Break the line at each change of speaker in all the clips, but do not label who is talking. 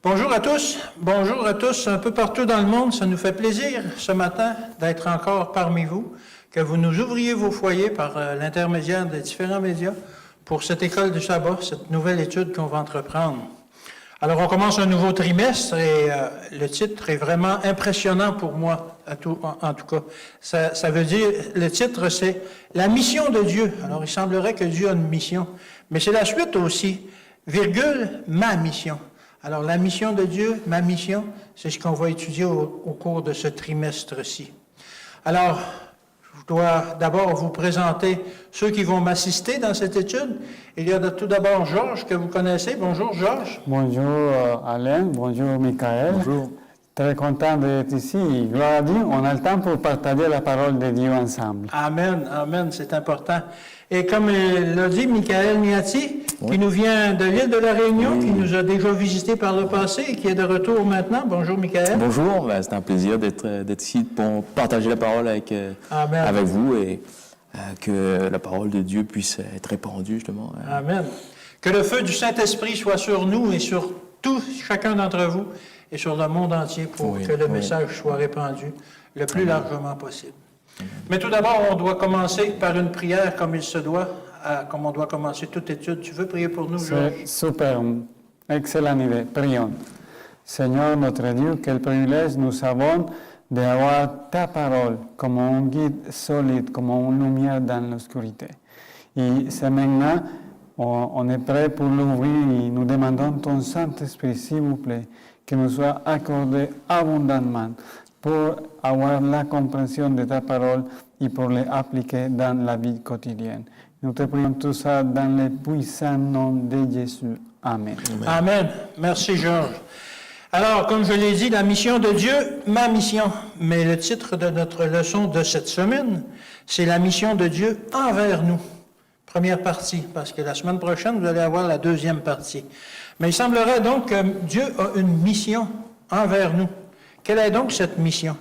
Bonjour à tous, un peu partout dans le monde. Ça nous fait plaisir ce matin d'être encore parmi vous, que vous nous ouvriez vos foyers par l'intermédiaire des différents médias pour cette école du sabbat, cette nouvelle étude qu'on va entreprendre. Alors, on commence un nouveau trimestre et le titre est vraiment impressionnant pour moi, en tout cas. Ça veut dire, le titre, c'est « La mission de Dieu ». Alors, il semblerait que Dieu a une mission, mais c'est la suite aussi, virgule, ma mission. Alors, la mission de Dieu, ma mission, c'est ce qu'on va étudier au cours de ce trimestre-ci. Alors, je dois d'abord vous présenter ceux qui vont m'assister dans cette étude. Il y a tout d'abord Georges, que vous connaissez. Bonjour, Georges.
Bonjour, Alain. Bonjour, Michael.
Bonjour.
Très content d'être ici. Gloire à Dieu, on a le temps pour partager la parole de Dieu ensemble.
Amen, amen, c'est important. Et comme l'a dit Michael Miati, qui nous vient de l'île de la Réunion, qui nous a déjà visité par le passé et qui est de retour maintenant. Bonjour, Michael.
Bonjour, c'est un plaisir d'être ici pour partager la parole avec vous et que la parole de Dieu puisse être répandue, justement.
Amen. Que le feu du Saint-Esprit soit sur nous et sur chacun d'entre vous et sur le monde entier pour que le message soit répandu le plus largement possible. Mais tout d'abord, on doit commencer par une prière comme il se doit, comme on doit commencer toute étude. Tu veux prier pour nous, Georges?
C'est super, excellente idée. Prions. Seigneur notre Dieu, quel privilège nous avons d'avoir ta parole comme un guide solide, comme une lumière dans l'obscurité. Et c'est maintenant, on est prêt pour l'ouvrir et nous demandons ton Saint-Esprit, s'il vous plaît, que nous soit accordé abondamment pour avoir la compréhension de ta parole et pour l'appliquer dans la vie quotidienne. Nous te prions tout ça dans le puissant nom de Jésus. Amen.
Amen. Amen. Merci, Georges. Alors, comme je l'ai dit, la mission de Dieu, ma mission. Mais le titre de notre leçon de cette semaine, c'est la mission de Dieu envers nous. Première partie, parce que la semaine prochaine, vous allez avoir la deuxième partie. Mais il semblerait donc que Dieu a une mission envers nous. Quelle est donc cette mission?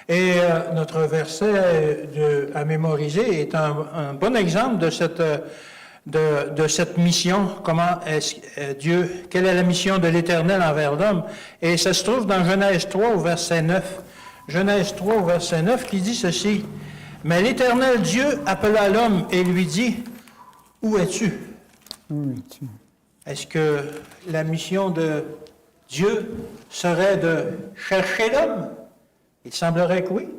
Et notre verset à mémoriser est un bon exemple de cette mission. Comment est Dieu, quelle est la mission de l'Éternel envers l'homme? Et ça se trouve dans Genèse 3 au verset 9. Genèse 3 au verset 9 qui dit ceci. Mais l'Éternel Dieu appela l'homme et lui dit, « Où es-tu? »
Où es-tu?
Est-ce que la mission de Dieu serait de chercher l'homme? Il semblerait que oui.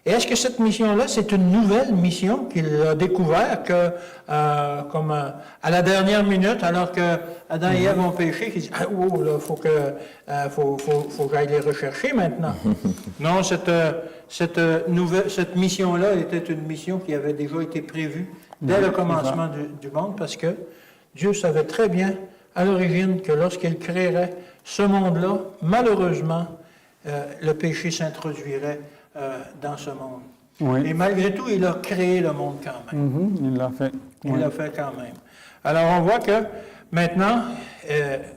Et est-ce que cette mission-là, c'est une nouvelle mission qu'il a découvert que, comme à la dernière minute, alors que Adam et Ève ont péché, qu'il dit, là, faut que j'aille les rechercher maintenant. Non, cette mission-là était une mission qui avait déjà été prévue dès le commencement du monde, parce que Dieu savait très bien à l'origine que lorsqu'il créerait ce monde-là, malheureusement, le péché s'introduirait dans ce monde.
Oui.
Et malgré tout, il a créé le monde quand même.
Il l'a fait.
Il l'a fait quand même. Alors, on voit que maintenant,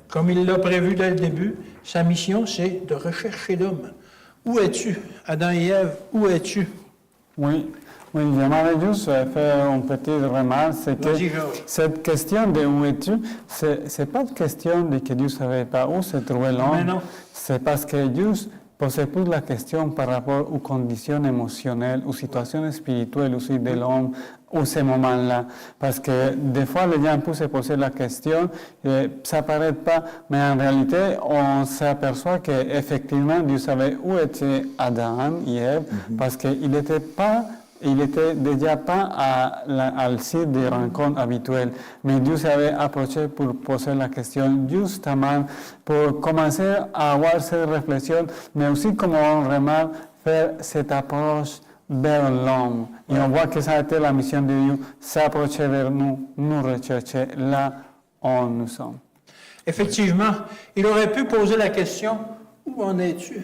comme il l'a prévu dès le début, sa mission, c'est de rechercher l'homme. Où es-tu, Adam et Ève, où es-tu?
Oui. Oui, j'aimerais juste faire une petite remarque, c'est que cette question de où es-tu, c'est pas une question de que Dieu ne savait pas où se trouvait l'homme, c'est parce que Dieu posait plus la question par rapport aux conditions émotionnelles, aux situations spirituelles aussi de l'homme, ou ces moments-là. Parce que des fois, les gens peuvent se poser la question, ça ne paraît pas, mais en réalité, on s'aperçoit qu'effectivement, Dieu savait où était Adam et Ève, parce qu'il n'était déjà pas à le site des rencontres habituelles, mais Dieu s'avait approché pour poser la question justement pour commencer à avoir cette réflexion, mais aussi comme on remarque, faire cette approche vers l'homme. Et on voit que ça a été la mission de Dieu, s'approcher vers nous, nous rechercher là où nous sommes.
Effectivement, il aurait pu poser la question, où en es-tu?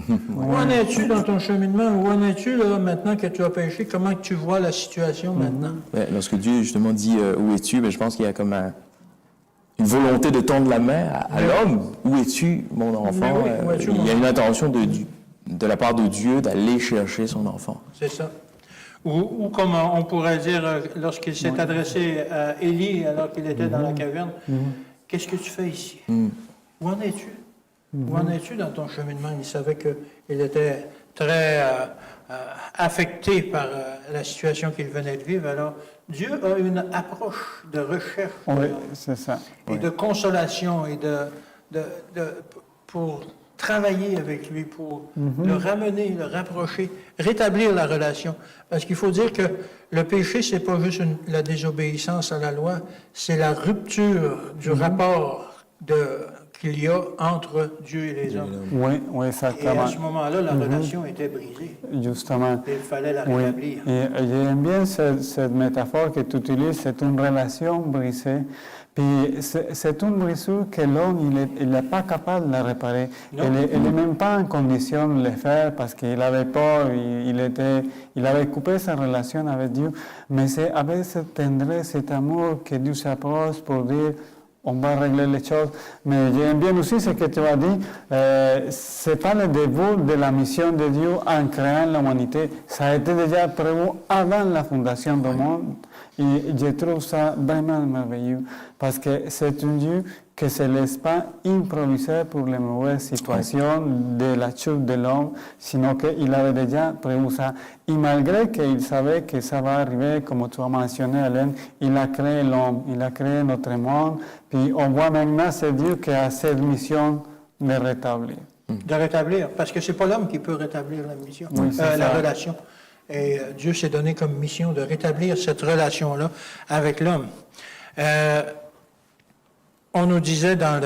Où en es-tu dans ton cheminement? Où en es-tu là, maintenant que tu as péché? Comment tu vois la situation maintenant?
Lorsque Dieu justement dit où es-tu, je pense qu'il y a comme une volonté de tendre la main à l'homme. Où es-tu, mon enfant? Il y a une intention de la part de Dieu d'aller chercher son enfant.
C'est ça. Ou comme on pourrait dire, lorsqu'il s'est adressé à Élie alors qu'il était dans la caverne, qu'est-ce que tu fais ici? Où en es-tu? Où en es-tu dans ton cheminement? Il savait qu'il était très affecté par la situation qu'il venait de vivre. Alors, Dieu a une approche de recherche
c'est ça.
Et de consolation et pour travailler avec lui, pour le ramener, le rapprocher, rétablir la relation. Parce qu'il faut dire que le péché, c'est pas juste la désobéissance à la loi, c'est la rupture du rapport qu'il y a entre Dieu et les hommes.
Oui, exactement.
Et à ce moment-là, la relation était brisée.
Justement.
Et il fallait la rétablir.
Et j'aime bien cette métaphore que tu utilises, c'est une relation brisée. Puis c'est une brisure que l'homme, il n'est pas capable de la réparer. Il n'est même pas en condition de le faire parce qu'il avait peur, il avait coupé sa relation avec Dieu. Mais c'est avec cette tendresse, cet amour que Dieu s'approche pour dire, on va régler les choses. Mais j'aime bien aussi ce que tu as dit. C'est pas le début de la mission de Dieu en créant l'humanité. Ça a été déjà prévu avant la fondation du monde. Et je trouve ça vraiment merveilleux. Parce que c'est un Dieu qui ne se laisse pas improviser pour les mauvaises situations de la chute de l'homme, sinon qu'il avait déjà prévu ça. Et malgré qu'il savait que ça va arriver, comme tu as mentionné, Alain, il a créé l'homme, il a créé notre monde. Puis on voit maintenant ce Dieu qui a cette mission de rétablir.
De rétablir, parce que ce n'est pas l'homme qui peut rétablir la mission, la relation. Et Dieu s'est donné comme mission de rétablir cette relation-là avec l'homme. On nous disait dans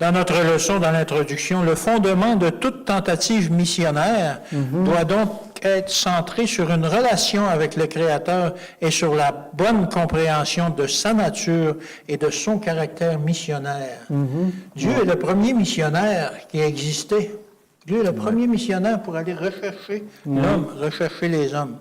notre leçon, dans l'introduction, le fondement de toute tentative missionnaire doit donc être centré sur une relation avec le Créateur et sur la bonne compréhension de sa nature et de son caractère missionnaire. Dieu est le premier missionnaire qui a existé. Dieu est le premier missionnaire pour aller rechercher l'homme, rechercher les hommes.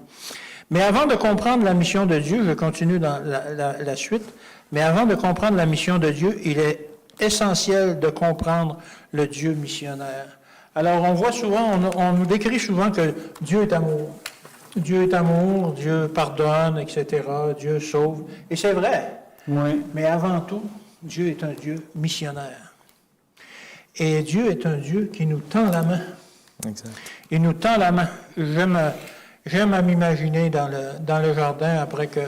Mais avant de comprendre la mission de Dieu, je continue dans la suite, mais avant de comprendre la mission de Dieu, il est essentiel de comprendre le Dieu missionnaire. Alors, on voit souvent, on nous décrit souvent que Dieu est amour. Dieu est amour, Dieu pardonne, etc., Dieu sauve. Et c'est vrai.
Oui.
Mais avant tout, Dieu est un Dieu missionnaire. Et Dieu est un Dieu qui nous tend la main.
Exact.
Il nous tend la main. J'aime à m'imaginer dans le jardin après que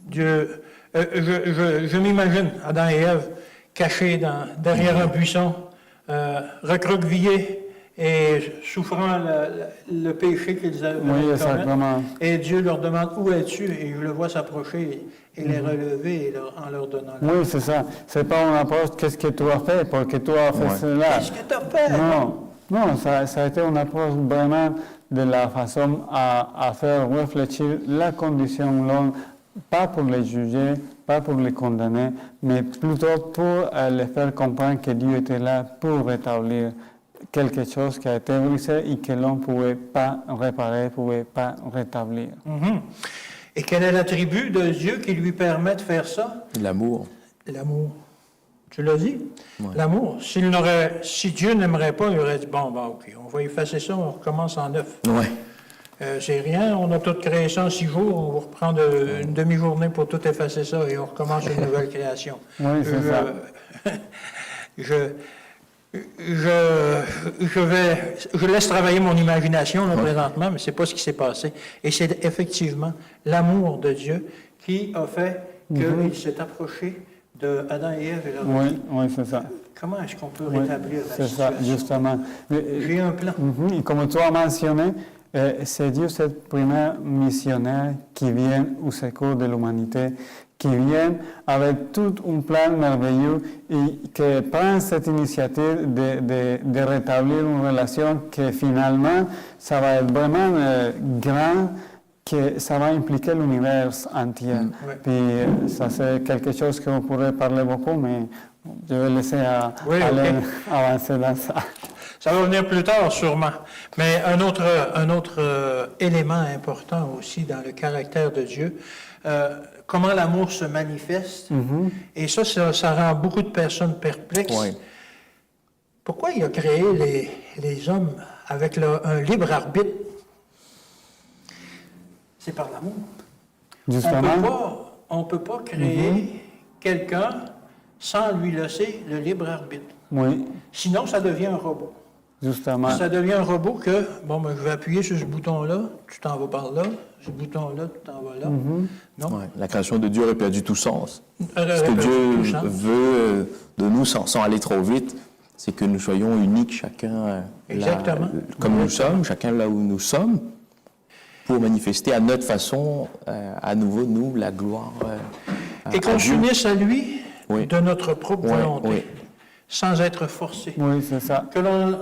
Dieu... je m'imagine Adam et Ève cachés derrière un buisson, recroquevillés et souffrant le péché qu'ils avaient commis. Et Dieu leur demande « Où es-tu » Et je le vois s'approcher et les relever en leur donnant la main.
Oui, c'est ça. C'est pas une approche « Qu'est-ce que tu as fait pour que tu as fait cela ?»
Qu'est-ce que tu as fait?
Non, ça a été une approche vraiment de la façon à faire réfléchir la condition de l'homme, pas pour les juger, pas pour les condamner, mais plutôt pour les faire comprendre que Dieu était là pour rétablir quelque chose qui a été brisé et que l'on ne pouvait pas réparer, ne pouvait pas rétablir.
Et quel est l'attribut de Dieu qui lui permet de faire ça?
L'amour.
L'amour. Tu l'as dit?
Ouais.
L'amour. Si Dieu n'aimerait pas, il aurait dit, bon, OK, on va effacer ça, on recommence en neuf.
Ouais.
C'est rien, on a tout créé ça en 6 jours, on va reprendre une demi-journée pour tout effacer ça et on recommence une nouvelle création.
Oui, c'est ça.
Je laisse travailler mon imagination là, présentement, mais c'est pas ce qui s'est passé. Et c'est effectivement l'amour de Dieu qui a fait qu'il s'est approché de Adam et Ève et leur a dit,
oui, c'est ça.
Comment est-ce qu'on peut rétablir la situation?
C'est ça, justement.
J'ai un plan.
Et comme tu as mentionné, c'est Dieu, ce premier missionnaire qui vient au secours de l'humanité, qui vient avec tout un plan merveilleux et qui prend cette initiative de rétablir une relation que finalement, ça va être vraiment grand, que ça va impliquer l'univers entier. Puis ça, c'est quelque chose qu'on pourrait parler beaucoup, mais je vais laisser Alain avancer dans ça.
Ça va venir plus tard, sûrement. Mais un autre élément important aussi dans le caractère de Dieu, comment l'amour se manifeste. Et ça rend beaucoup de personnes perplexes. Oui. Pourquoi il a créé les hommes avec un libre arbitre? C'est par l'amour. On ne peut pas créer quelqu'un sans lui laisser le libre arbitre.
Oui.
Sinon, ça devient un robot.
Justement.
Ça devient un robot que, bon, ben, je vais appuyer sur ce bouton-là, tu t'en vas par là, ce bouton-là, tu t'en vas là. Non?
Ouais, la création de Dieu aurait perdu tout sens.
Ce
que Dieu veut de nous, sans aller trop vite, c'est que nous soyons uniques, chacun comme nous sommes, chacun là où nous sommes, pour manifester à notre façon, à nouveau, nous, la gloire.
Et qu'on s'unisse à lui de notre propre volonté, sans être forcé.
Oui, c'est ça.
Que l'on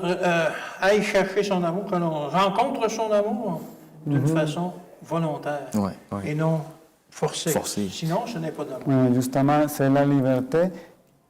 aille chercher son amour, que l'on rencontre son amour d'une façon volontaire et non forcée. Sinon, ce n'est pas d'amour.
Oui, justement, c'est la liberté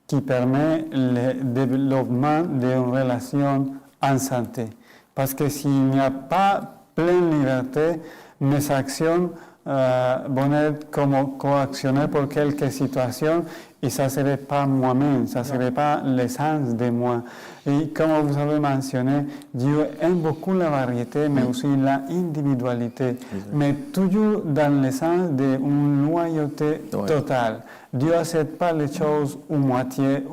qui permet le développement d'une relation en santé. Parce que s'il n'y a pas pleine liberté, mes actions vont être comme coactionnées pour quelques situations et ça ne serait pas moi-même, ça ne serait pas l'essence de moi. Et comme vous avez mentionné, Dieu aime beaucoup la variété, mais aussi l'individualité, mais toujours dans le sens d'une loyauté totale. Dieu n'accepte pas les choses ou moitié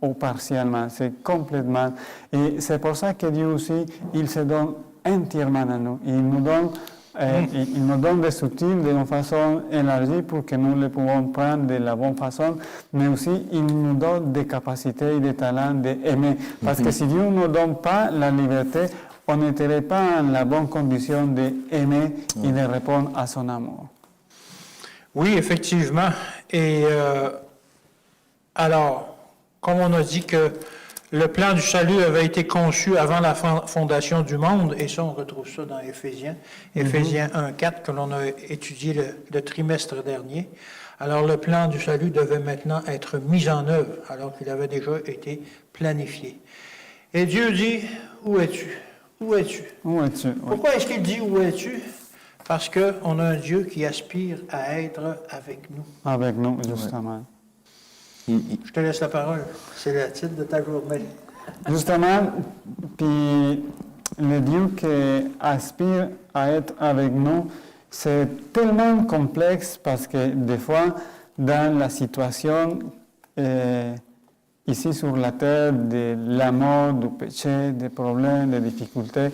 ou partiellement, c'est complètement. Et c'est pour ça que Dieu aussi, il se donne entièrement à nous. Il nous donne des outils d'une façon élargie pour que nous les pouvons prendre de la bonne façon, mais aussi il nous donne des capacités et des talents d'aimer. Parce que si Dieu ne nous donne pas la liberté, on n'était pas en la bonne condition d'aimer et de répondre à son amour.
Oui, effectivement. Et alors, comme on a dit que le plan du salut avait été conçu avant la fondation du monde, et ça, on retrouve ça dans Éphésiens 1:4, que l'on a étudié le trimestre dernier. Alors, le plan du salut devait maintenant être mis en œuvre, alors qu'il avait déjà été planifié. Et Dieu dit, où es-tu? Où es-tu?
Où es-tu?
Pourquoi est-ce qu'il dit, où es-tu? Parce qu'on a un Dieu qui aspire à être avec nous.
Avec nous, justement.
Je te laisse la parole. C'est le titre de ta journée.
Justement, puis le Dieu qui aspire à être avec nous, c'est tellement complexe parce que des fois, dans la situation ici sur la terre, de la mort, du péché, des problèmes, des difficultés,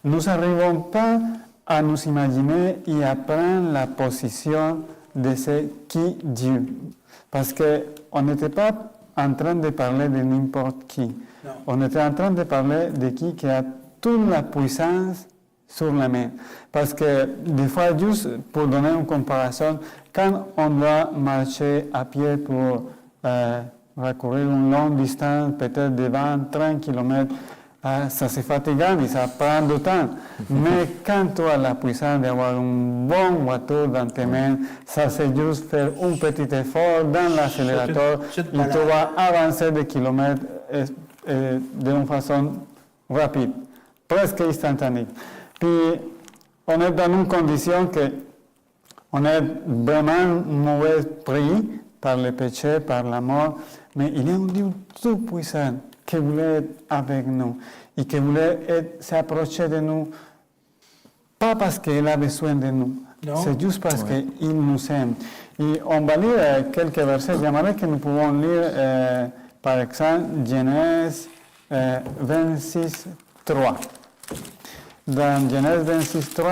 nous n'arrivons pas à nous imaginer et à prendre la position de ce qui Dieu. Parce qu'on n'était pas en train de parler de n'importe qui.
Non.
On était en train de parler de qui a toute la puissance sur la main. Parce que des fois, juste pour donner une comparaison, quand on doit marcher à pied pour parcourir une longue distance, peut-être de 20-30 km, ça c'est fatigant et ça prend du temps. Mais quand tu as la puissance d'avoir un bon bateau dans tes mains, ça c'est juste faire un petit effort dans l'accélérateur et tu vas avancer des kilomètres d'une façon rapide, presque instantanée. Puis on est dans une condition que on est vraiment mauvais pris par le péché, par la mort, mais il y a un Dieu tout puissant qui voulait être avec nous et qui voulait s'approcher de nous, pas parce qu'il a besoin de nous, c'est juste parce qu'il nous aime. Et on va lire quelques versets. J'aimerais que nous pouvons lire, par exemple, Genèse 26, 3. Dans Genèse 26, 3,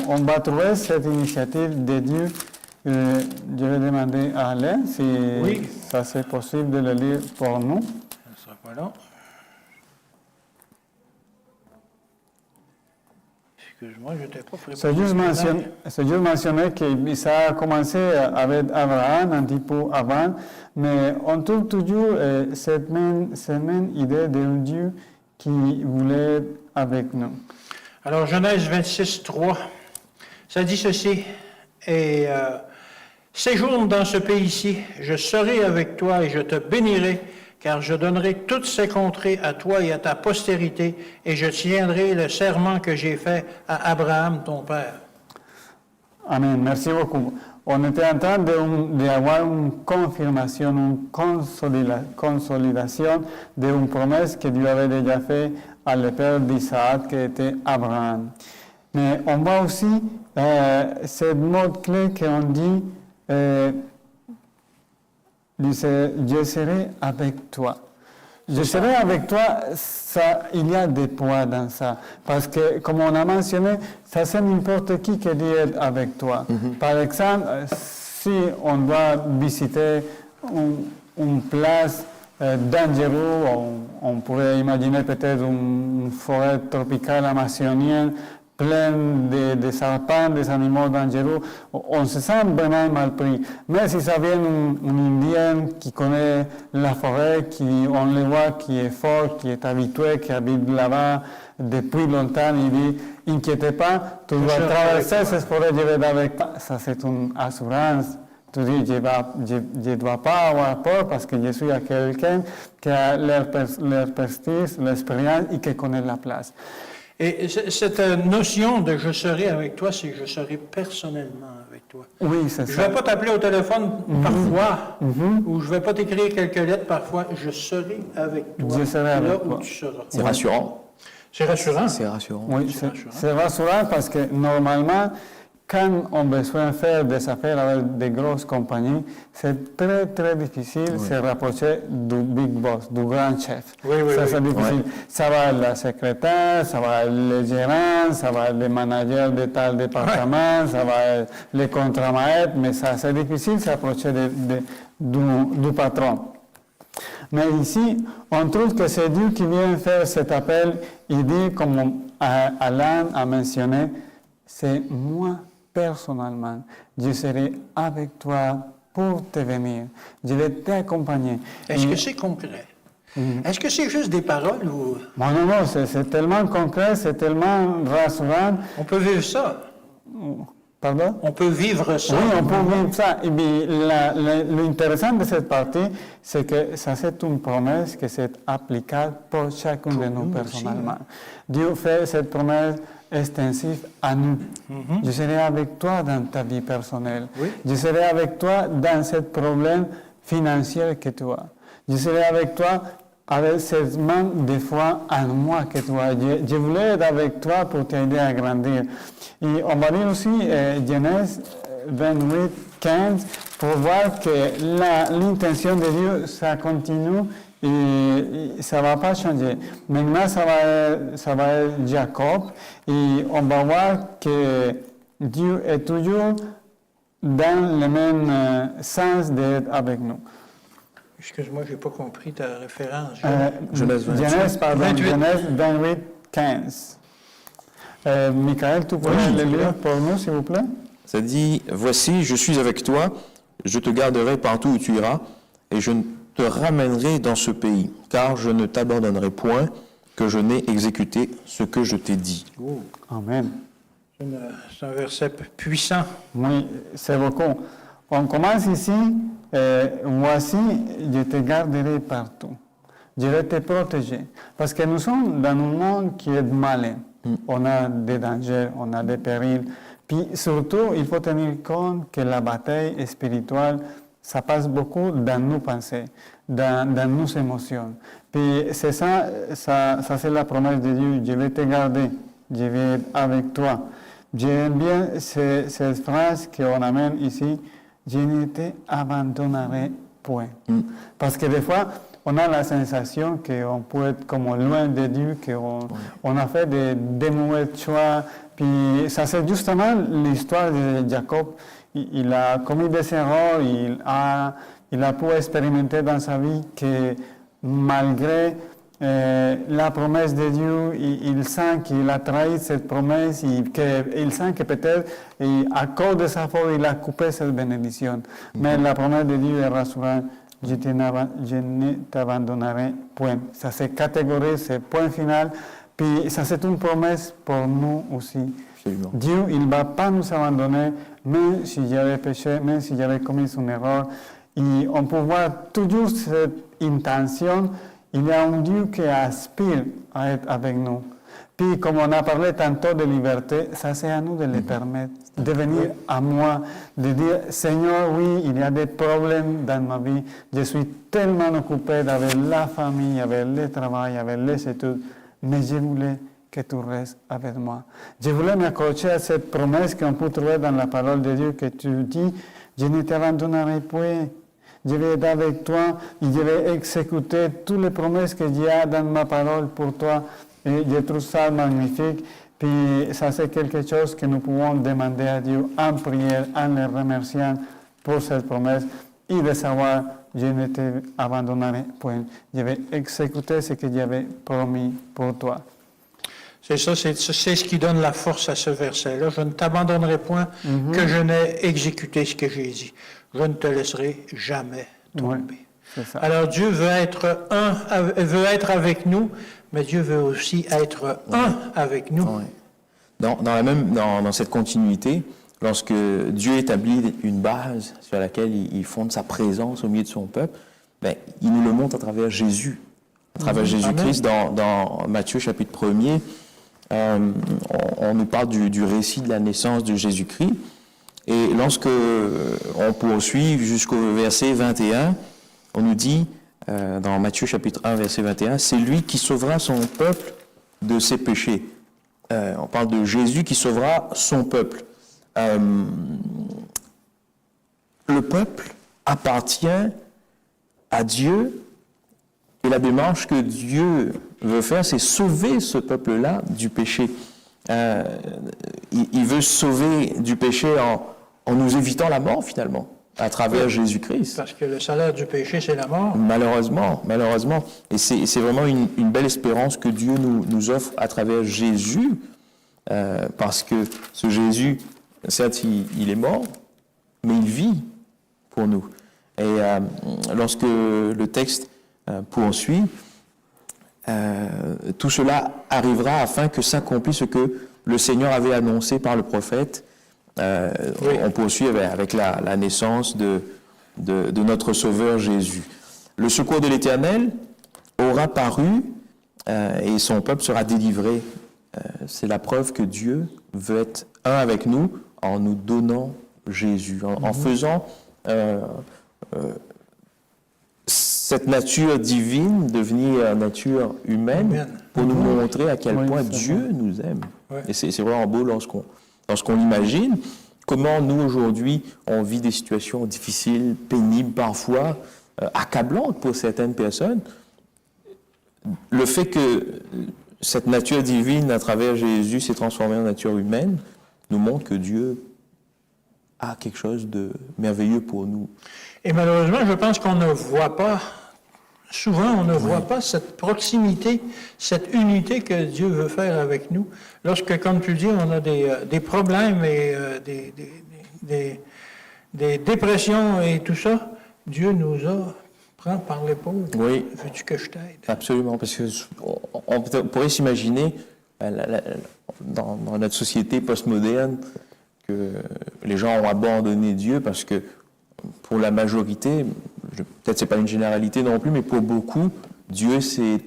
on va trouver cette initiative de Dieu. Je vais demander à Alain si ça c'est possible de le lire pour nous.
Ça sera pas long. Excuse-moi, je n'étais pas préparé.
C'est juste mentionné que ça a commencé avec Abraham un petit peu avant, mais on trouve toujours cette même idée d'un Dieu qui voulait être avec nous.
Alors, Genèse 26, 3, ça dit ceci, et séjourne dans ce pays-ci, je serai avec toi et je te bénirai, car je donnerai toutes ces contrées à toi et à ta postérité, et je tiendrai le serment que j'ai fait à Abraham, ton père.
Amen. Merci beaucoup. On était en train d'avoir une confirmation, une consolidation d'une promesse que Dieu avait déjà faite à le père d'Isaac, qui était Abraham. Mais on voit aussi ce mot clé qu'on dit je serai avec toi. Je serai avec toi, ça, il y a des poids dans ça. Parce que, comme on a mentionné, ça c'est n'importe qui dit être avec toi. Par exemple, si on doit visiter une place dangereuse, on pourrait imaginer peut-être une forêt tropicale amazonienne pleine de serpents, des animaux dangereux, on se sent vraiment mal pris. Mais si ça vient un Indien qui connaît la forêt, on le voit, qui est fort, qui est habitué, qui habite là-bas depuis longtemps, il dit, inquiétez pas, tu dois traverser cette forêt, je vais avec toi. Ça c'est une assurance. Tu dis, je ne dois pas avoir peur parce que je suis à quelqu'un qui a l'expertise, l'expérience et qui connaît la place.
Et cette notion de « je serai avec toi », c'est « je serai personnellement avec toi ».
Oui, c'est ça.
Je ne vais pas t'appeler au téléphone parfois, ou je ne vais pas t'écrire quelques lettres parfois. Je serai avec toi,
je serai avec
là
toi.
où tu seras.
C'est rassurant.
C'est rassurant.
C'est rassurant.
Oui, c'est rassurant parce que normalement, quand on a besoin de faire des affaires avec des grosses compagnies, c'est très, très difficile de se rapprocher du big boss, du grand chef.
Oui,
ça, c'est difficile.
Oui.
Ça va être la secrétaire, ça va être le gérant, ça va être le manager de tel département, ça va être le contre-maître, mais ça, c'est difficile de s'approcher du patron. Mais ici, on trouve que c'est Dieu qui vient faire cet appel. Il dit, comme Alain a mentionné, c'est moi personnellement, je serai avec toi pour te venir. Je vais t'accompagner.
Est-ce que c'est concret? Est-ce que c'est juste des paroles ou...
Non, c'est tellement concret, c'est tellement rassurant.
On peut vivre ça.
Pardon?
On peut vivre ça.
Oui, on peut vivre ça. Et bien, l'intéressant de cette partie, c'est que ça c'est une promesse qui est applicable pour chacun de nous personnellement. Dieu fait cette promesse extensive à nous. Je serai avec toi dans ta vie personnelle.
Oui.
Je serai avec toi dans ce problème financier que tu as. Je serai avec toi avec ce manque de foi en moi que tu as. Je voulais être avec toi pour t'aider à grandir. Et on va lire aussi Genèse 28, 15 pour voir que l'intention de Dieu, ça continue et ça ne va pas changer. Maintenant, ça va être Jacob et on va voir que Dieu est toujours dans le même sens d'être avec nous.
Excuse-moi, je n'ai pas compris ta référence.
Genèse 28, 15. Michael, tu pourrais le lire pour nous, s'il vous plaît?
Ça dit, « Voici, je suis avec toi, je te garderai partout où tu iras, et je te ramènerai dans ce pays, car je ne t'abandonnerai point, que je n'ai exécuté ce que je t'ai dit. »
Amen.
C'est un verset puissant.
Oui, c'est beaucoup. On commence ici, voici, je te garderai partout. Je vais te protéger. Parce que nous sommes dans un monde qui est malin. On a des dangers, on a des périls. Puis surtout, il faut tenir compte que la bataille spirituelle, ça passe beaucoup dans nos pensées, dans nos émotions. Puis c'est ça c'est la promesse de Dieu. Je vais te garder, je vais être avec toi. J'aime bien cette phrase qu'on amène ici, je ne t'abandonnerai point. Parce que des fois, on a la sensation qu'on peut être comme loin de Dieu, qu'on a fait des mauvais choix. Puis ça, c'est justement l'histoire de Jacob. Il a commis des erreurs, il a pu expérimenter dans sa vie que malgré la promesse de Dieu, il sent qu'il a trahi cette promesse, il sent que peut-être à cause de sa faute, il a coupé cette bénédiction. Mais la promesse de Dieu est rassurante. Je ne t'abandonnerai point. Ça c'est catégorique, c'est point final. Puis ça c'est une promesse pour nous aussi.
Absolument.
Dieu, il ne va pas nous abandonner, même si j'avais péché, même si j'avais commis une erreur. Et on peut voir toujours cette intention. Il y a un Dieu qui aspire à être avec nous. Puis, comme on a parlé tantôt de liberté, ça c'est à nous de le permettre, de venir à moi, de dire, Seigneur, oui, il y a des problèmes dans ma vie, je suis tellement occupé avec la famille, avec le travail, avec les études, mais je voulais que tu restes avec moi. Je voulais m'accrocher à cette promesse qu'on peut trouver dans la parole de Dieu, que tu dis, je ne t'abandonnerai point. je vais être avec toi et je vais exécuter toutes les promesses qu'il y a dans ma parole pour toi. Et je trouve ça magnifique. Puis ça, c'est quelque chose que nous pouvons demander à Dieu en prière, en le remerciant pour cette promesse et de savoir, je ne t'abandonnerai point. Je vais exécuter ce que j'avais promis pour toi.
C'est ça, c'est ce qui donne la force à ce verset-là. Je ne t'abandonnerai point que je n'ai exécuté ce que j'ai dit. Je ne te laisserai jamais tomber.
Oui, c'est ça.
Alors Dieu veut être avec nous, mais Dieu veut aussi être un avec nous.
Oui. Dans cette continuité, lorsque Dieu établit une base sur laquelle il fonde sa présence au milieu de son peuple, il nous le montre à travers Jésus, à travers Jésus-Christ. Dans Matthieu chapitre 1er, on nous parle du récit de la naissance de Jésus-Christ. Et lorsque on poursuit jusqu'au verset 21, on nous dit, dans Matthieu chapitre 1, verset 21, « C'est lui qui sauvera son peuple de ses péchés. » On parle de Jésus qui sauvera son peuple. Le peuple appartient à Dieu et la démarche que Dieu veut faire, c'est sauver ce peuple-là du péché. Il veut sauver du péché en nous évitant la mort, finalement, à travers Jésus-Christ.
Parce que le salaire du péché, c'est la mort.
Malheureusement. Et c'est vraiment une belle espérance que Dieu nous offre à travers Jésus, parce que ce Jésus, certes, il est mort, mais il vit pour nous. Et lorsque le texte poursuit, tout cela arrivera afin que s'accomplisse ce que le Seigneur avait annoncé par le prophète. On poursuit avec la naissance de notre Sauveur Jésus. Le secours de l'Éternel aura paru et son peuple sera délivré. C'est la preuve que Dieu veut être un avec nous en nous donnant Jésus, en faisant cette nature divine devenir nature humaine pour nous montrer à quel point Dieu nous aime. Ouais. Et c'est vraiment beau lorsqu'on l'imagine. Comment nous, aujourd'hui, on vit des situations difficiles, pénibles parfois, accablantes pour certaines personnes. Le fait que cette nature divine, à travers Jésus, s'est transformée en nature humaine, nous montre que Dieu a quelque chose de merveilleux pour nous.
Et malheureusement, je pense qu'on ne voit pas, souvent on ne voit pas cette proximité, cette unité que Dieu veut faire avec nous. Lorsque, comme tu dis, on a des problèmes et des dépressions et tout ça, Dieu nous prend par l'épaule.
Oui.
Veux-tu que je t'aide?
Absolument, parce qu'on pourrait s'imaginer, dans notre société postmoderne, que les gens ont abandonné Dieu parce que pour la majorité, peut-être c'est pas une généralité non plus, mais pour beaucoup, Dieu c'est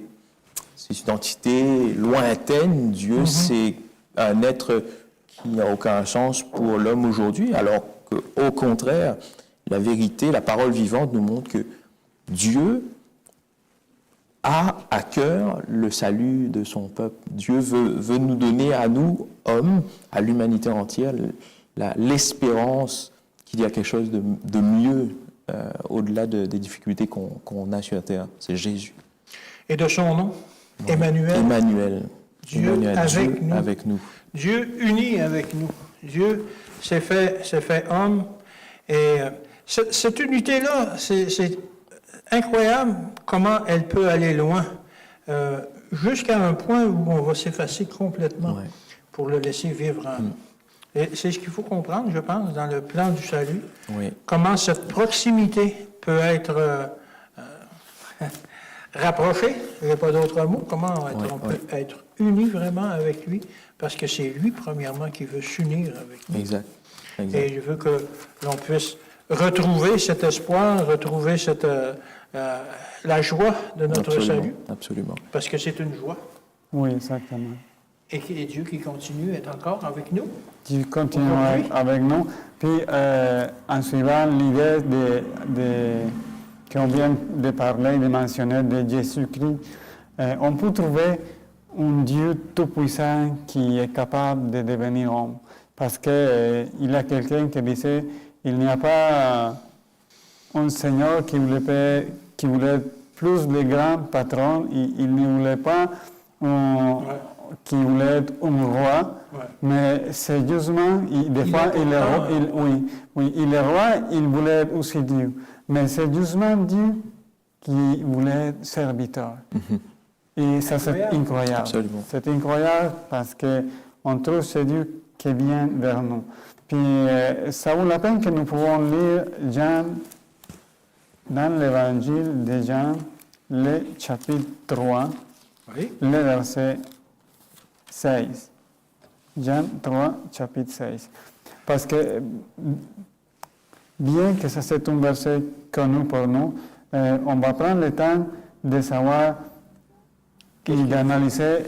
une entité lointaine. Dieu c'est un être qui n'a aucun sens pour l'homme aujourd'hui, alors qu'au contraire, la vérité, la parole vivante nous montre que Dieu a à cœur le salut de son peuple. Dieu veut nous donner à nous, hommes, à l'humanité entière, l'espérance qu'il y a quelque chose de mieux au-delà des difficultés qu'on a sur la terre. C'est Jésus.
Et de son nom, Emmanuel.
Emmanuel.
Dieu,
Emmanuel,
avec,
Dieu
nous.
avec nous.
Dieu uni avec nous. Dieu s'est fait homme. Et cette unité-là, c'est incroyable comment elle peut aller loin, jusqu'à un point où on va s'effacer complètement pour le laisser vivre en nous. Et c'est ce qu'il faut comprendre, je pense, dans le plan du salut. Oui. Comment cette proximité peut être rapprochée, je n'ai pas d'autre mot, comment on peut être unis vraiment avec lui, parce que c'est lui, premièrement, qui veut s'unir avec nous.
Exact.
Et je veux que l'on puisse retrouver cet espoir, retrouver la joie de notre salut.
Absolument.
Parce que c'est une joie.
Oui, exactement.
Et Dieu qui continue est encore avec nous.
Dieu continue avec nous. Puis, en suivant l'idée qu'on vient de parler, de mentionner de Jésus-Christ, on peut trouver un Dieu tout-puissant qui est capable de devenir homme. Parce qu'il y a quelqu'un qui disait, il n'y a pas un seigneur qui voulait être plus le grand patron. Il ne voulait pas qui voulait être un roi, mais c'est justement, des fois, il est roi, il voulait être aussi Dieu. Mais c'est justement Dieu qui voulait être serviteur. Et ça, c'est incroyable.
Absolument.
C'est incroyable parce qu'on trouve ce Dieu qui vient vers nous. Puis, ça vaut la peine que nous pouvons lire Jean, dans l'évangile de Jean, le chapitre 3, le verset 16. Jean 3, chapitre 16. Parce que, bien que ça c'est un verset connu pour nous, on va prendre le temps de savoir et d'analyser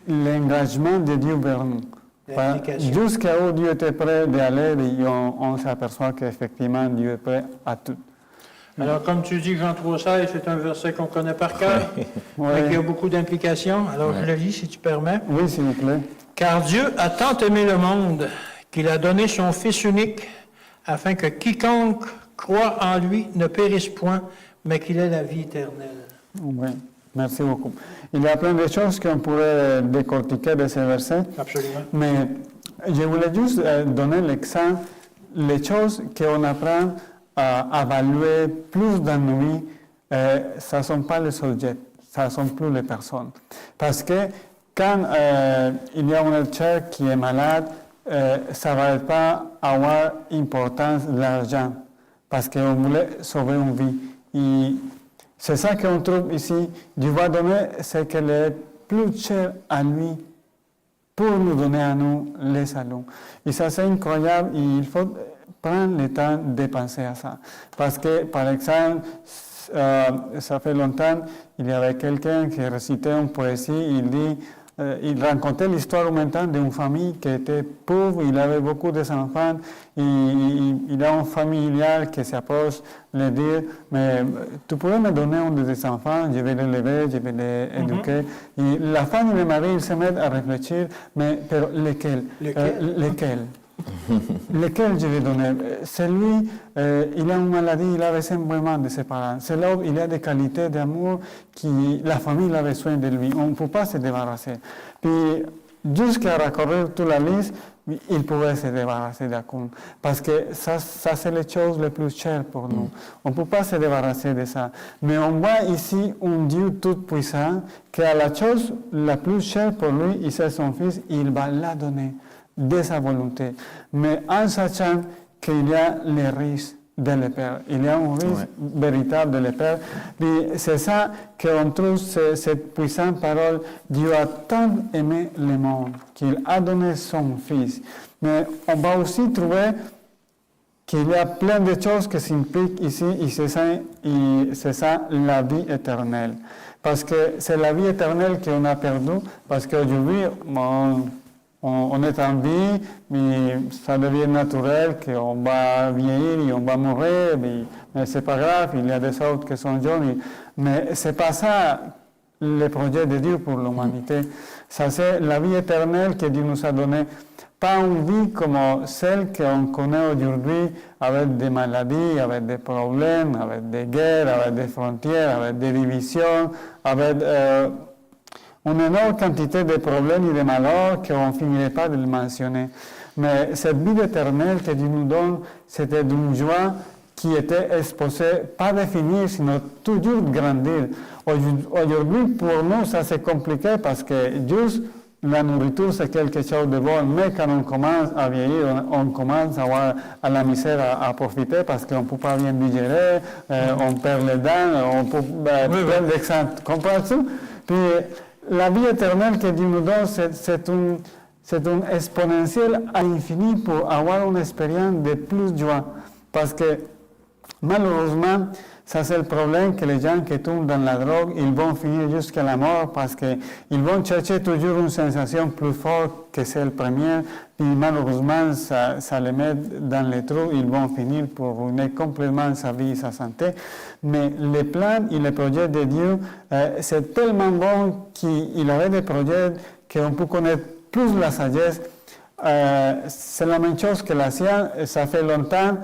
l'engagement de Dieu vers nous. Jusqu'à où Dieu était prêt d'aller, on s'aperçoit qu'effectivement Dieu est prêt à tout.
Alors, comme tu dis, Jean 3,16, c'est un verset qu'on connaît par cœur, mais qui a beaucoup d'implications. Alors, je le lis, si tu permets.
Oui, s'il vous plaît.
Car Dieu a tant aimé le monde qu'il a donné son Fils unique, afin que quiconque croit en lui ne périsse point, mais qu'il ait la vie éternelle.
Oui, merci beaucoup. Il y a plein de choses qu'on pourrait décortiquer de ces versets.
Absolument.
Mais je voulais juste donner l'exemple, les choses qu'on apprend à évaluer plus dans nos vies, ça ne sont pas les objets, ça ne sont plus les personnes. Parce que quand il y a un cher qui est malade, ça ne va pas avoir importance l'argent, parce qu'on voulait sauver une vie. Et c'est ça qu'on trouve ici. Dieu va donner ce qui est plus cher à lui pour nous donner à nous les saluts. Et ça, c'est incroyable. Et il faut prendre le temps de penser à ça. Parce que, par exemple, ça fait longtemps, il y avait quelqu'un qui récitait une poésie, il racontait l'histoire maintenant d'une famille qui était pauvre, il avait beaucoup d'enfants, il a un familial qui s'approche, lui dire, mais tu pourrais me donner un de tes enfants, je vais l'élever, je vais l'éduquer. Et la femme et le mari, ils se mettent à réfléchir, mais lequel? Lequel je vais donner? Celui, il a une maladie, il a besoin vraiment de ses parents. C'est là où il a des qualités d'amour qui la famille a besoin de lui. On ne peut pas se débarrasser. Puis, jusqu'à parcourir toute la liste, il pouvait se débarrasser d'Akun. Parce que ça c'est les choses les plus chères pour nous. On ne peut pas se débarrasser de ça. Mais on voit ici un Dieu tout-puissant qui a la chose la plus chère pour lui, et c'est son Fils, il va la donner de sa volonté, mais en sachant qu'il y a les risques de le perdre. Il y a un risque véritable de le perdre. Et c'est ça qu'on trouve, cette puissante parole. Dieu a tant aimé le monde qu'il a donné son Fils. Mais on va aussi trouver qu'il y a plein de choses qui s'impliquent ici, et c'est ça la vie éternelle. Parce que c'est la vie éternelle qu'on a perdue, parce qu'aujourd'hui, on est en vie, mais ça devient naturel qu'on va vieillir et on va mourir, mais c'est pas grave, il y a des autres qui sont jeunes. Mais c'est pas ça le projet de Dieu pour l'humanité. Ça, c'est la vie éternelle que Dieu nous a donnée. Pas une vie comme celle qu'on connaît aujourd'hui, avec des maladies, avec des problèmes, avec des guerres, avec des frontières, avec des divisions, avec une énorme quantité de problèmes et de malheurs qu'on ne finirait pas de le mentionner. Mais cette vie éternelle que Dieu nous donne, c'était d'une joie qui était exposée, pas définie, sinon toujours grandir. Aujourd'hui, pour nous, ça c'est compliqué parce que juste la nourriture, c'est quelque chose de bon, mais quand on commence à vieillir, on commence à avoir à la misère à profiter parce qu'on ne peut pas bien digérer, on perd les dents, on peut plein d'exemples. Comprends-tu? Puis, la vie éternelle que Dieu nous donne, c'est un exponentiel à l'infini pour avoir une expérience de plus de joie. Parce que, malheureusement, ça c'est le problème que les gens qui tombent dans la drogue, ils vont finir jusqu'à la mort parce qu'ils vont chercher toujours une sensation plus forte que celle première. Puis malheureusement, ça les met dans les trous, ils vont finir pour ruiner complètement sa vie et sa santé. Mais les plans et les projets de Dieu, c'est tellement bon qu'il avait des projets qu'on peut connaître plus la sagesse. C'est la même chose que la science, ça fait longtemps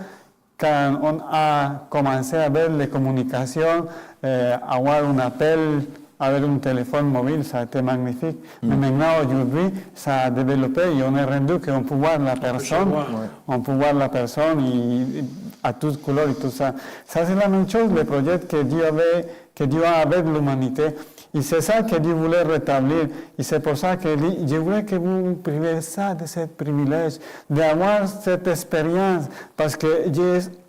quand on a commencé avec les communications, avoir un appel avec un téléphone mobile, ça a été magnifique. Mais maintenant, aujourd'hui, ça a développé et on est rendu qu'on peut voir la personne. On peut voir la personne à toutes couleurs et tout ça. Ça, c'est la même chose, le projet que Dieu a avec l'humanité. Et c'est ça que Dieu voulait rétablir. Et c'est pour ça que je voulais que vous priviez ça de ce privilège, d'avoir cette expérience. Parce que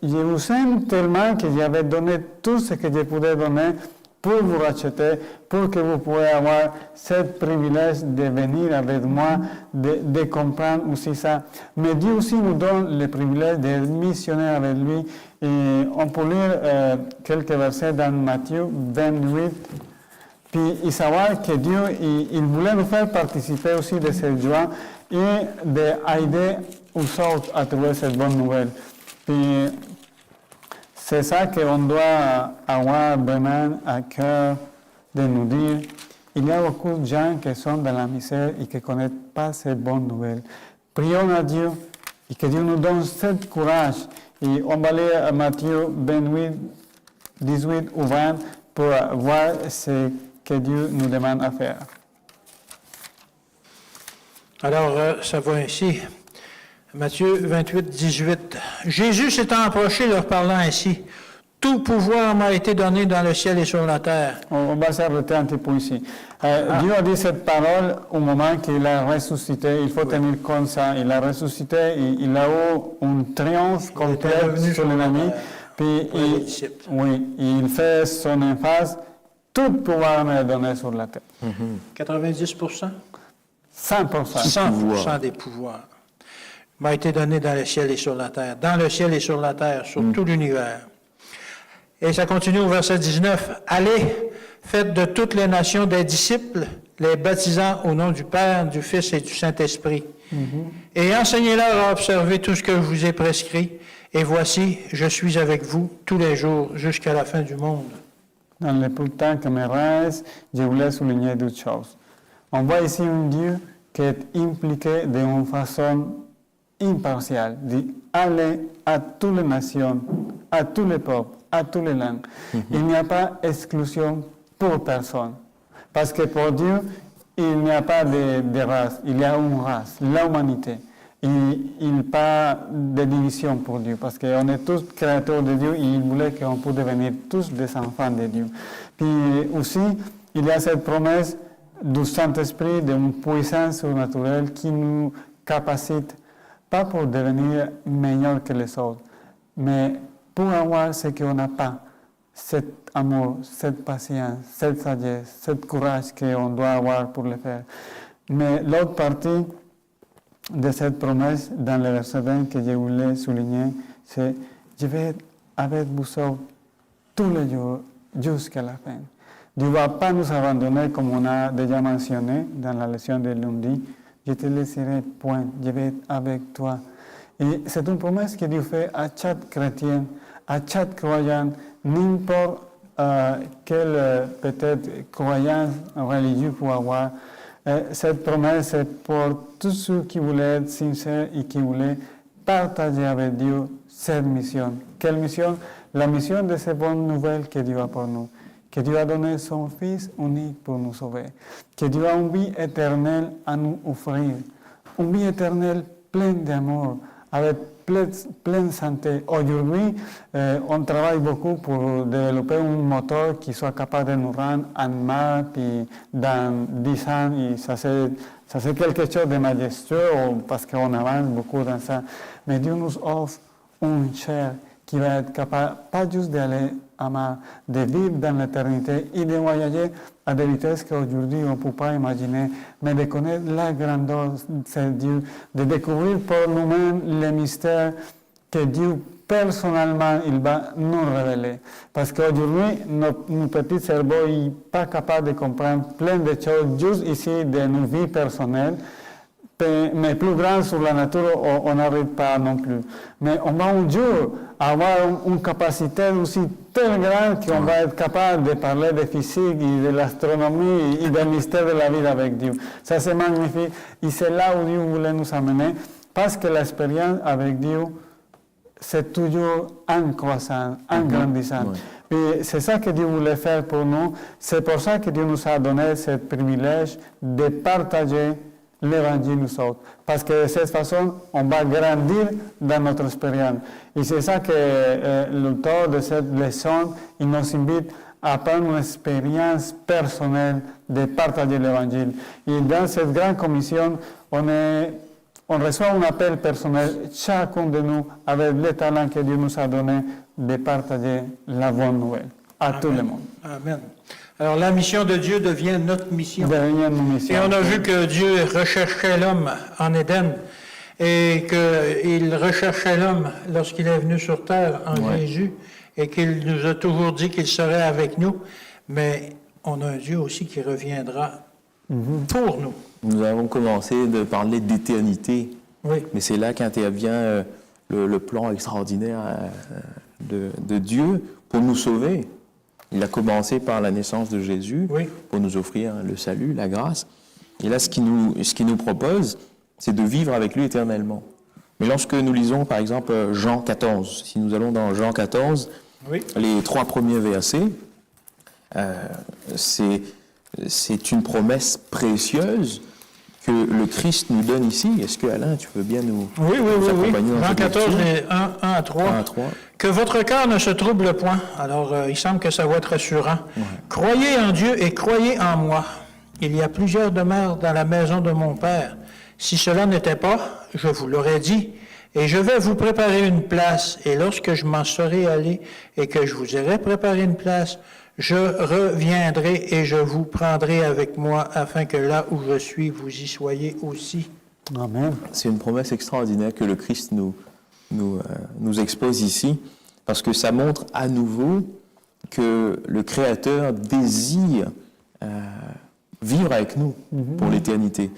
je vous aime tellement que j'avais donné tout ce que je pouvais donner pour vous racheter, pour que vous puissiez avoir ce privilège de venir avec moi, de comprendre aussi ça. Mais Dieu aussi nous donne le privilège de missionner avec lui. Et on peut lire quelques versets dans Matthieu 28. Puis savoir que Dieu, il voulait nous faire participer aussi de cette joie et d'aider aux autres à trouver cette bonne nouvelle. Puis c'est ça qu'on doit avoir vraiment à cœur de nous dire. Il y a beaucoup de gens qui sont dans la misère et qui ne connaissent pas cette bonne nouvelle. Prions à Dieu et que Dieu nous donne ce courage. Et on va lire Matthieu 28, 18 ou 20 pour voir ce que Dieu nous demande à faire.
Alors, ça va ainsi. Matthieu 28, 18. Jésus s'étant approché, leur parlant ainsi. Tout pouvoir m'a été donné dans le ciel et sur la terre.
On va s'arrêter un petit peu ici. Dieu a dit cette parole au moment qu'il a ressuscité. Il faut tenir compte ça. Il a ressuscité, il a eu un triomphe complet sur l'ennemi. Puis il fait son emphase. Tout pouvoir m'est donné sur la terre.
90%?
100%.
100% des pouvoirs m'a été donné dans le ciel et sur la terre. Dans le ciel et sur la terre, sur tout l'univers. Et ça continue au verset 19. Allez, faites de toutes les nations des disciples, les baptisant au nom du Père, du Fils et du Saint-Esprit. Et enseignez-leur à observer tout ce que je vous ai prescrit. Et voici, je suis avec vous tous les jours jusqu'à la fin du monde.
Dans le peu de temps que me reste, je voulais souligner deux choses. On voit ici un Dieu qui est impliqué d'une façon impartiale, d'aller à toutes les nations, à tous les peuples, à toutes les langues. Il n'y a pas d'exclusion pour personne. Parce que pour Dieu, il n'y a pas de race, il y a une race, l'humanité. Il n'y a pas de division pour Dieu, parce qu'on est tous créateurs de Dieu et il voulait qu'on puisse devenir tous des enfants de Dieu. Puis aussi, il y a cette promesse du Saint-Esprit, d'une puissance surnaturelle qui nous capacite, pas pour devenir meilleurs que les autres, mais pour avoir ce qu'on n'a pas, cet amour, cette patience, cette sagesse, ce courage qu'on doit avoir pour le faire. Mais l'autre partie de cette promesse, dans le verset 20 que je voulais souligner, c'est « Je vais être avec vous autres tous les jours jusqu'à la fin ». Dieu ne va pas nous abandonner comme on a déjà mentionné dans la leçon de lundi. « Je te laisserai point, je vais être avec toi ». Et c'est une promesse que Dieu fait à chaque chrétien, à chaque croyant, n'importe quelle peut-être croyance religieuse pour avoir. Cette promesse est pour tous ceux qui voulaient être sincères et qui voulaient partager avec Dieu cette mission. Quelle mission? La mission de ces bonnes nouvelles que Dieu a pour nous. Que Dieu a donné son Fils unique pour nous sauver. Que Dieu a une vie éternelle à nous offrir. Une vie éternelle pleine d'amour, avec pleine santé. Aujourd'hui, on travaille beaucoup pour développer un moteur qui soit capable de nous rendre en Mars dans 10 ans. Et ça c'est quelque chose de majestueux parce qu'on avance beaucoup dans ça. Mais Dieu nous offre une chair qui va être capable, pas juste d'aller à Mars, de vivre dans l'éternité et de voyager à des vitesses qu'aujourd'hui on ne peut pas imaginer, mais de connaître la grandeur de Dieu, de découvrir pour nous-mêmes les mystères que Dieu personnellement il va nous révéler. Parce qu'aujourd'hui, nos petits cerveaux ne sont pas capables de comprendre plein de choses juste ici de nos vies personnelles, mais plus grand sur la nature, on n'arrive pas non plus. Mais on va un jour avoir une capacité aussi telle grande qu'on va être capable de parler de physique et de l'astronomie et des mystères de la vie avec Dieu. Ça, c'est magnifique. Et c'est là où Dieu voulait nous amener, parce que l'expérience avec Dieu c'est toujours en croissant, en grandissant. Et c'est ça que Dieu voulait faire pour nous. C'est pour ça que Dieu nous a donné ce privilège de partager l'Évangile nous autres. Parce que de cette façon, on va grandir dans notre expérience. Et c'est ça que l'auteur de cette leçon, il nous invite à prendre une expérience personnelle de partager l'Évangile. Et dans cette grande commission, on reçoit un appel personnel, chacun de nous, avec les talents que Dieu nous a donnés, de partager la bonne nouvelle à tout le monde.
Amen. Alors, la mission de Dieu devient notre mission.
Et
on a vu que Dieu recherchait l'homme en Éden et qu'il recherchait l'homme lorsqu'il est venu sur terre en Jésus et qu'il nous a toujours dit qu'il serait avec nous. Mais on a un Dieu aussi qui reviendra pour nous.
Nous avons commencé de parler d'éternité, mais c'est là qu'intervient le plan extraordinaire de Dieu pour nous sauver. Il a commencé par la naissance de Jésus pour nous offrir le salut, la grâce. Et là, ce qu'il nous propose, c'est de vivre avec lui éternellement. Mais lorsque nous lisons, par exemple, Jean 14, si nous allons dans Jean 14, les 3 premiers versets, c'est une promesse précieuse que le Christ nous donne ici. Est-ce que, Alain, tu veux bien nous accompagner dans
Jean
cette
14,
lecture?
les 1 à 3. Que votre cœur ne se trouble point. Alors, il semble que ça va être rassurant. Croyez en Dieu et croyez en moi. Il y a plusieurs demeures dans la maison de mon Père. Si cela n'était pas, je vous l'aurais dit. Et je vais vous préparer une place. Et lorsque je m'en serai allé et que je vous aurai préparé une place, je reviendrai et je vous prendrai avec moi afin que là où je suis, vous y soyez aussi.
Amen.
C'est une promesse extraordinaire que le Christ nous expose ici, parce que ça montre à nouveau que le Créateur désire vivre avec nous pour l'éternité.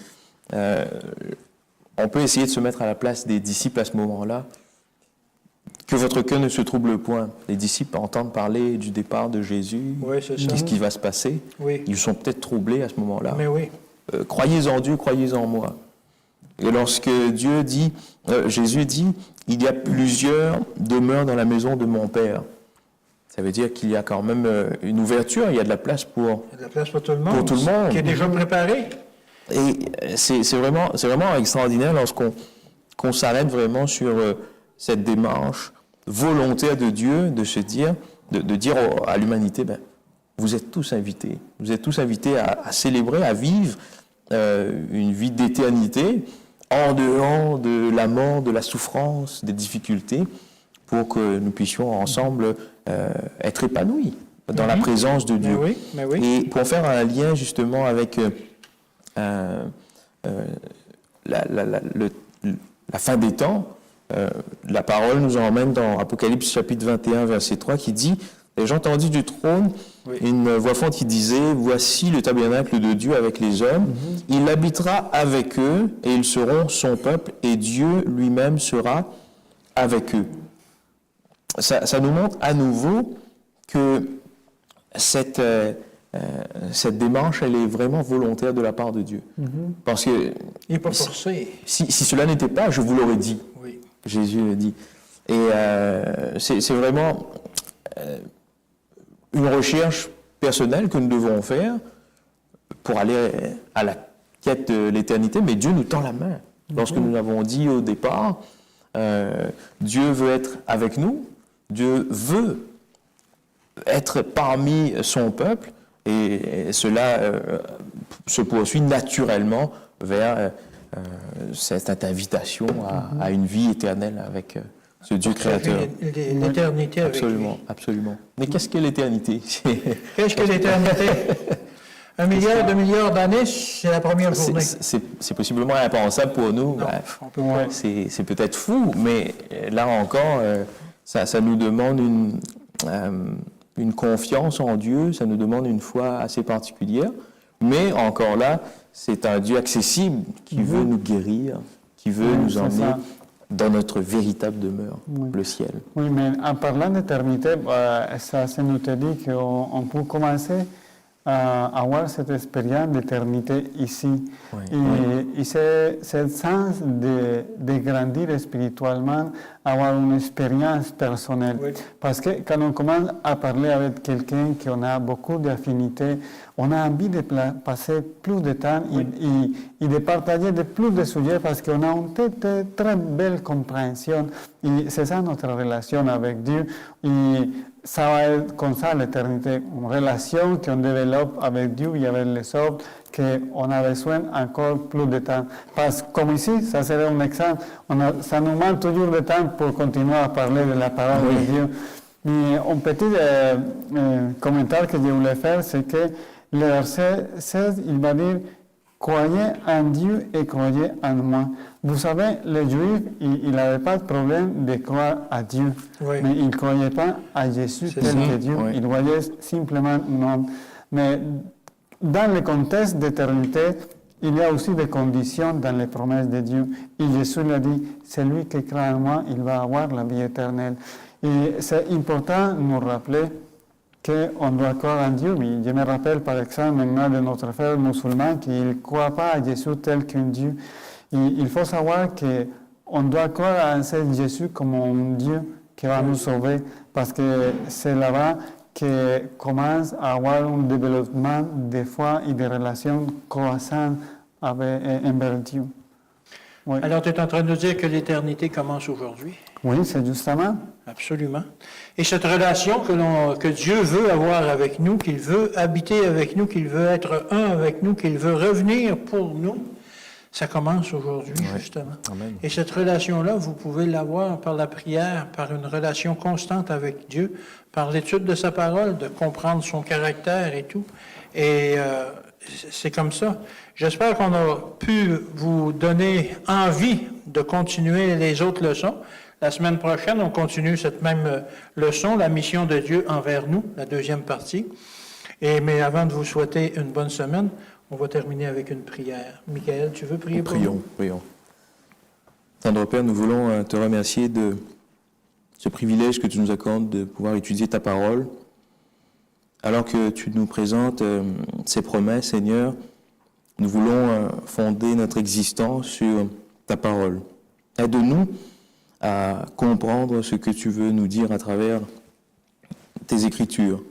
On peut essayer de se mettre à la place des disciples à ce moment-là. Que votre cœur ne se trouble point. Les disciples entendent parler du départ de Jésus, qu'est-ce qui va se passer. Ils sont peut-être troublés à ce moment-là.
Mais
croyez en Dieu, croyez en moi. Et lorsque Jésus dit, il y a plusieurs demeures dans la maison de mon Père, ça veut dire qu'il y a quand même une ouverture, il y a de la place pour
tout le monde. Pour tout le monde. Qui est déjà préparé.
Et c'est vraiment extraordinaire lorsqu'on s'arrête vraiment sur cette démarche volontaire de Dieu de se dire, de dire à l'humanité, vous êtes tous invités. Vous êtes tous invités à célébrer, à vivre une vie d'éternité en dehors de la mort, de la souffrance, des difficultés, pour que nous puissions ensemble être épanouis dans la présence de Dieu. Et pour faire un lien justement avec la fin des temps, la parole nous emmène dans Apocalypse chapitre 21, verset 3, qui dit « Et j'entendis du trône une voix forte qui disait « Voici le tabernacle de Dieu avec les hommes. Il habitera avec eux, et ils seront son peuple, et Dieu lui-même sera avec eux. » Ça nous montre à nouveau que cette démarche, elle est vraiment volontaire de la part de Dieu. Parce que
il n'est pas forcé.
Si cela n'était pas, je vous l'aurais dit. Jésus le dit. Et c'est vraiment une recherche personnelle que nous devons faire pour aller à la quête de l'éternité, mais Dieu nous tend la main. Lorsque nous l'avons dit au départ, Dieu veut être avec nous, Dieu veut être parmi son peuple, et cela se poursuit naturellement vers cette invitation à une vie éternelle avec ce Dieu créateur.
L'éternité avec lui.
Absolument. Mais qu'est-ce que l'éternité?
Qu'est-ce que l'éternité? 1 milliard, 2 milliards d'années, c'est la première journée.
C'est possiblement impensable pour nous.
Non,
c'est peut-être fou, mais là encore, ça nous demande une confiance en Dieu, ça nous demande une foi assez particulière. Mais encore là, c'est un Dieu accessible qui veut nous guérir, qui veut nous emmener dans notre véritable demeure, le ciel.
Oui, mais en parlant d'éternité, ça nous dit qu'on peut commencer avoir cette expérience d'éternité ici.
Oui,
Et c'est ce sens de grandir spirituellement, avoir une expérience personnelle.
Oui.
Parce que quand on commence à parler avec quelqu'un qui on a beaucoup d'affinités, on a envie de passer plus de temps et de partager de plus de sujets parce qu'on a une très belle compréhension. Et c'est ça notre relation avec Dieu. Et ça va être comme ça l'éternité, une relation qu'on développe avec Dieu et avec les autres, qu'on a besoin encore plus de temps. Parce que comme ici, ça serait un exemple, ça nous manque toujours de temps pour continuer à parler de la parole de Dieu. Mais un petit commentaire que je voulais faire, c'est que le verset 16, il va dire « Croyez en Dieu et croyez en moi ». Vous savez, les Juifs, ils n'avaient pas de problème de croire à Dieu, mais ils ne croyaient pas à Jésus tel que Dieu. Ils voyaient simplement un homme. Mais dans le contexte d'éternité, il y a aussi des conditions dans les promesses de Dieu. Et Jésus l'a dit, celui qui croit en moi, il va avoir la vie éternelle. Et c'est important de nous rappeler qu'on doit croire en Dieu. Mais je me rappelle par exemple maintenant de notre frère musulman qui ne croit pas à Jésus tel qu'un Dieu. Et il faut savoir qu'on doit croire en ce Jésus comme un Dieu qui va nous sauver, parce que c'est là-bas que commence à avoir un développement de foi et de relations croissantes envers Dieu. Oui.
Alors, tu es en train de nous dire que l'éternité commence aujourd'hui?
Oui, c'est justement.
Absolument. Et cette relation que Dieu veut avoir avec nous, qu'il veut habiter avec nous, qu'il veut être un avec nous, qu'il veut revenir pour nous, ça commence aujourd'hui, justement.
Amen.
Et cette relation-là, vous pouvez l'avoir par la prière, par une relation constante avec Dieu, par l'étude de sa parole, de comprendre son caractère et tout. Et c'est comme ça. J'espère qu'on a pu vous donner envie de continuer les autres leçons. La semaine prochaine, on continue cette même leçon, la mission de Dieu envers nous, la deuxième partie. Mais avant de vous souhaiter une bonne semaine, on va terminer avec une prière. Michael, tu veux prier pour nous?
Prions. Tendre Père, nous voulons te remercier de ce privilège que tu nous accordes de pouvoir étudier ta parole. Alors que tu nous présentes ces promesses, Seigneur, nous voulons fonder notre existence sur ta parole. Aide-nous à comprendre ce que tu veux nous dire à travers tes Écritures.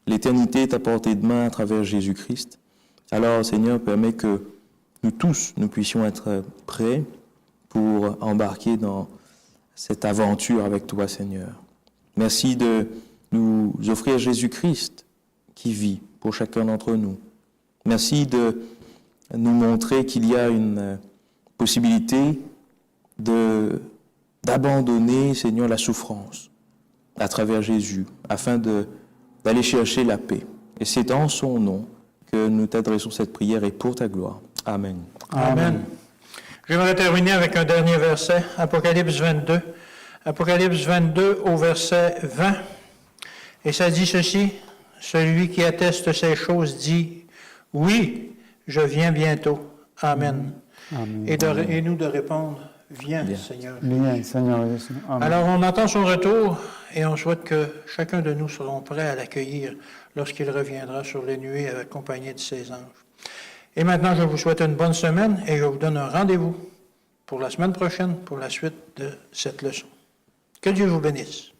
L'éternité est à portée de main à travers Jésus-Christ. Alors, Seigneur, permets que nous tous, nous puissions être prêts pour embarquer dans cette aventure avec toi, Seigneur. Merci de nous offrir Jésus-Christ qui vit pour chacun d'entre nous. Merci de nous montrer qu'il y a une possibilité d'abandonner, Seigneur, la souffrance à travers Jésus, afin d'aller chercher la paix. Et c'est en son nom que nous t'adressons cette prière et pour ta gloire. Amen.
Amen. J'aimerais terminer avec un dernier verset, Apocalypse 22. Apocalypse 22 au verset 20. Et ça dit ceci, « Celui qui atteste ces choses dit, oui, je viens bientôt. Amen. »
Amen.
Et nous de répondre, viens, Seigneur.
Viens, Seigneur Jésus. Amen.
Alors, on attend son retour et on souhaite que chacun de nous serons prêts à l'accueillir lorsqu'il reviendra sur les nuées accompagné de ses anges. Et maintenant, je vous souhaite une bonne semaine et je vous donne un rendez-vous pour la semaine prochaine pour la suite de cette leçon. Que Dieu vous bénisse.